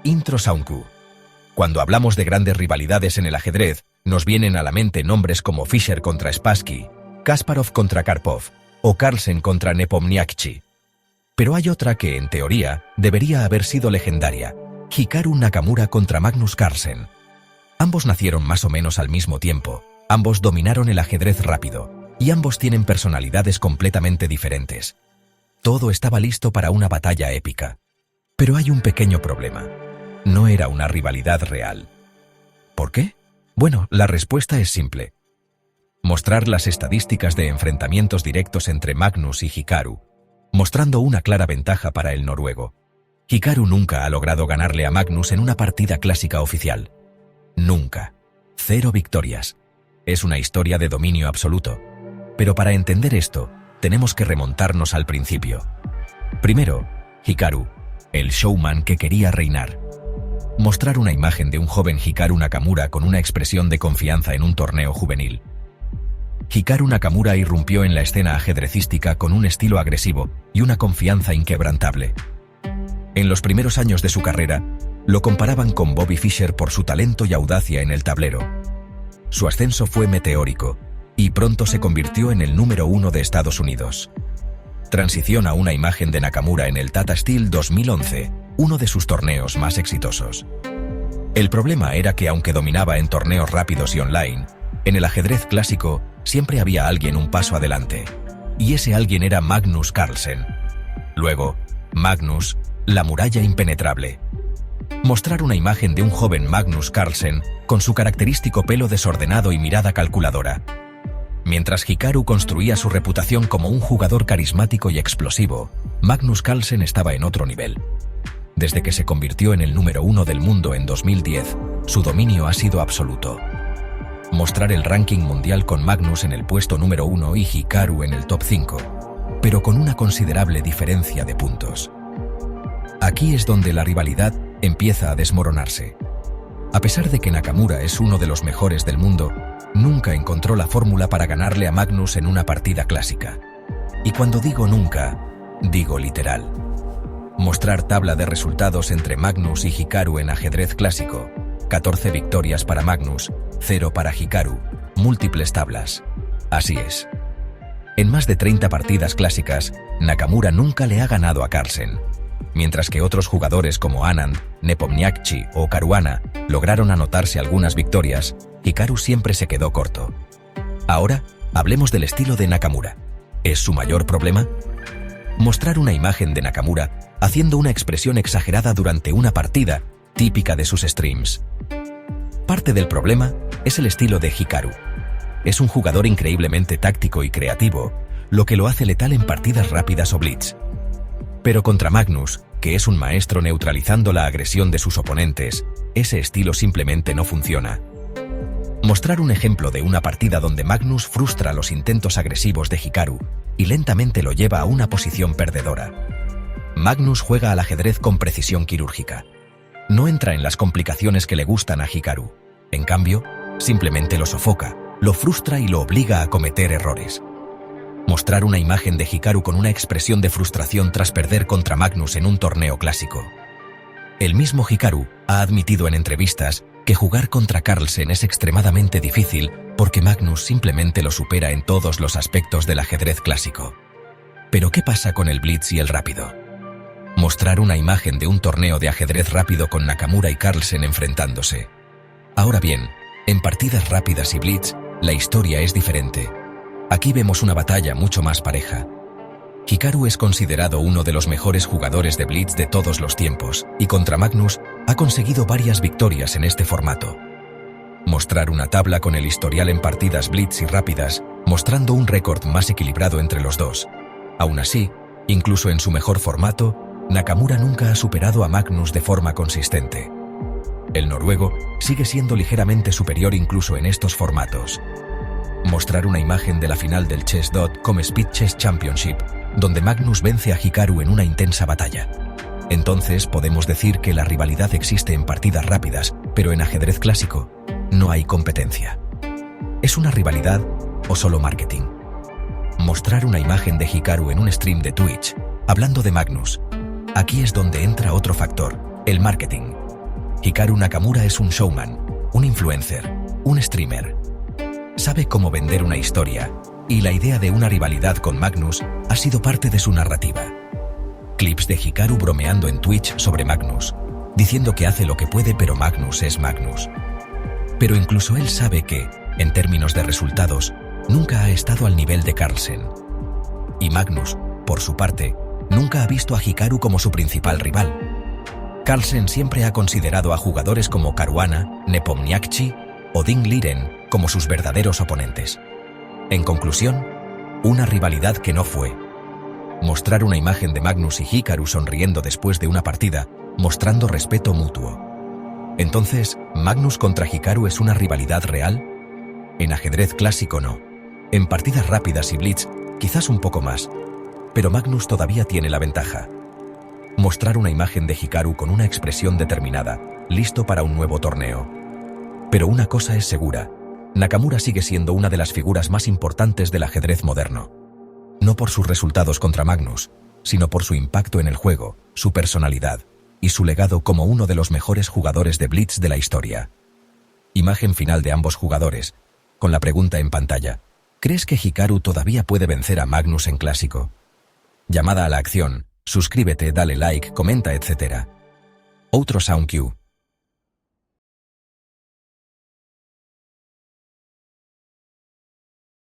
Intro Soundku. Cuando hablamos de grandes rivalidades en el ajedrez, nos vienen a la mente nombres como Fischer contra Spassky, Kasparov contra Karpov o Carlsen contra Nepomniachtchi. Pero hay otra que, en teoría, debería haber sido legendaria: Hikaru Nakamura contra Magnus Carlsen. Ambos nacieron más o menos al mismo tiempo, ambos dominaron el ajedrez rápido, y ambos tienen personalidades completamente diferentes. Todo estaba listo para una batalla épica. Pero hay un pequeño problema. No era una rivalidad real. ¿Por qué? Bueno, la respuesta es simple. Mostrar las estadísticas de enfrentamientos directos entre Magnus y Hikaru, mostrando una clara ventaja para el noruego. Hikaru nunca ha logrado ganarle a Magnus en una partida clásica oficial. Nunca. 0 victorias. Es una historia de dominio absoluto. Pero para entender esto, tenemos que remontarnos al principio. Primero, Hikaru, el showman que quería reinar. Mostrar una imagen de un joven Hikaru Nakamura con una expresión de confianza en un torneo juvenil. Hikaru Nakamura irrumpió en la escena ajedrecística con un estilo agresivo y una confianza inquebrantable. En los primeros años de su carrera, lo comparaban con Bobby Fischer por su talento y audacia en el tablero. Su ascenso fue meteórico, y pronto se convirtió en el número 1 de Estados Unidos. Transición a una imagen de Nakamura en el Tata Steel 2011, uno de sus torneos más exitosos. El problema era que aunque dominaba en torneos rápidos y online, en el ajedrez clásico siempre había alguien un paso adelante, y ese alguien era Magnus Carlsen. Luego, Magnus, la muralla impenetrable. Mostrar una imagen de un joven Magnus Carlsen con su característico pelo desordenado y mirada calculadora. Mientras Hikaru construía su reputación como un jugador carismático y explosivo, Magnus Carlsen estaba en otro nivel. Desde que se convirtió en el número 1 del mundo en 2010, su dominio ha sido absoluto. Mostrar el ranking mundial con Magnus en el puesto número 1 y Hikaru en el top 5, pero con una considerable diferencia de puntos. Aquí es donde la rivalidad empieza a desmoronarse. A pesar de que Nakamura es uno de los mejores del mundo, nunca encontró la fórmula para ganarle a Magnus en una partida clásica. Y cuando digo nunca, digo literal. Mostrar tabla de resultados entre Magnus y Hikaru en ajedrez clásico: 14 victorias para Magnus, 0 para Hikaru, múltiples tablas. Así es. En más de 30 partidas clásicas, Nakamura nunca le ha ganado a Carlsen. Mientras que otros jugadores como Anand, Nepomniachtchi o Caruana lograron anotarse algunas victorias, Hikaru siempre se quedó corto. Ahora, hablemos del estilo de Nakamura. ¿Es su mayor problema? Mostrar una imagen de Nakamura haciendo una expresión exagerada durante una partida, típica de sus streams. Parte del problema es el estilo de Hikaru. Es un jugador increíblemente táctico y creativo, lo que lo hace letal en partidas rápidas o blitz. Pero contra Magnus, que es un maestro neutralizando la agresión de sus oponentes, ese estilo simplemente no funciona. Mostrar un ejemplo de una partida donde Magnus frustra los intentos agresivos de Hikaru y lentamente lo lleva a una posición perdedora. Magnus juega al ajedrez con precisión quirúrgica. No entra en las complicaciones que le gustan a Hikaru. En cambio, simplemente lo sofoca, lo frustra y lo obliga a cometer errores. Mostrar una imagen de Hikaru con una expresión de frustración tras perder contra Magnus en un torneo clásico. El mismo Hikaru ha admitido en entrevistas que jugar contra Carlsen es extremadamente difícil porque Magnus simplemente lo supera en todos los aspectos del ajedrez clásico. Pero ¿qué pasa con el blitz y el rápido? Mostrar una imagen de un torneo de ajedrez rápido con Nakamura y Carlsen enfrentándose. Ahora bien, en partidas rápidas y blitz, la historia es diferente. Aquí vemos una batalla mucho más pareja. Hikaru es considerado uno de los mejores jugadores de blitz de todos los tiempos, y contra Magnus ha conseguido varias victorias en este formato. Mostrar una tabla con el historial en partidas blitz y rápidas, mostrando un récord más equilibrado entre los dos. Aún así, incluso en su mejor formato, Nakamura nunca ha superado a Magnus de forma consistente. El noruego sigue siendo ligeramente superior incluso en estos formatos. Mostrar una imagen de la final del Chess.com Speed Chess Championship, donde Magnus vence a Hikaru en una intensa batalla. Entonces podemos decir que la rivalidad existe en partidas rápidas, pero en ajedrez clásico no hay competencia. ¿Es una rivalidad o solo marketing? Mostrar una imagen de Hikaru en un stream de Twitch, hablando de Magnus. Aquí es donde entra otro factor, el marketing. Hikaru Nakamura es un showman, un influencer, un streamer. Sabe cómo vender una historia, y la idea de una rivalidad con Magnus ha sido parte de su narrativa. Clips de Hikaru bromeando en Twitch sobre Magnus, diciendo que hace lo que puede pero Magnus es Magnus. Pero incluso él sabe que, en términos de resultados, nunca ha estado al nivel de Carlsen. Y Magnus, por su parte, nunca ha visto a Hikaru como su principal rival. Carlsen siempre ha considerado a jugadores como Caruana, Nepomniachtchi o Ding Liren como sus verdaderos oponentes. En conclusión, una rivalidad que no fue. Mostrar una imagen de Magnus y Hikaru sonriendo después de una partida, mostrando respeto mutuo. Entonces, ¿Magnus contra Hikaru es una rivalidad real? En ajedrez clásico no. En partidas rápidas y blitz, quizás un poco más. Pero Magnus todavía tiene la ventaja. Mostrar una imagen de Hikaru con una expresión determinada, listo para un nuevo torneo. Pero una cosa es segura, Nakamura sigue siendo una de las figuras más importantes del ajedrez moderno. No por sus resultados contra Magnus, sino por su impacto en el juego, su personalidad y su legado como uno de los mejores jugadores de blitz de la historia. Imagen final de ambos jugadores, con la pregunta en pantalla: ¿crees que Hikaru todavía puede vencer a Magnus en clásico? Llamada a la acción, suscríbete, dale like, comenta, etc. Outro SoundQ.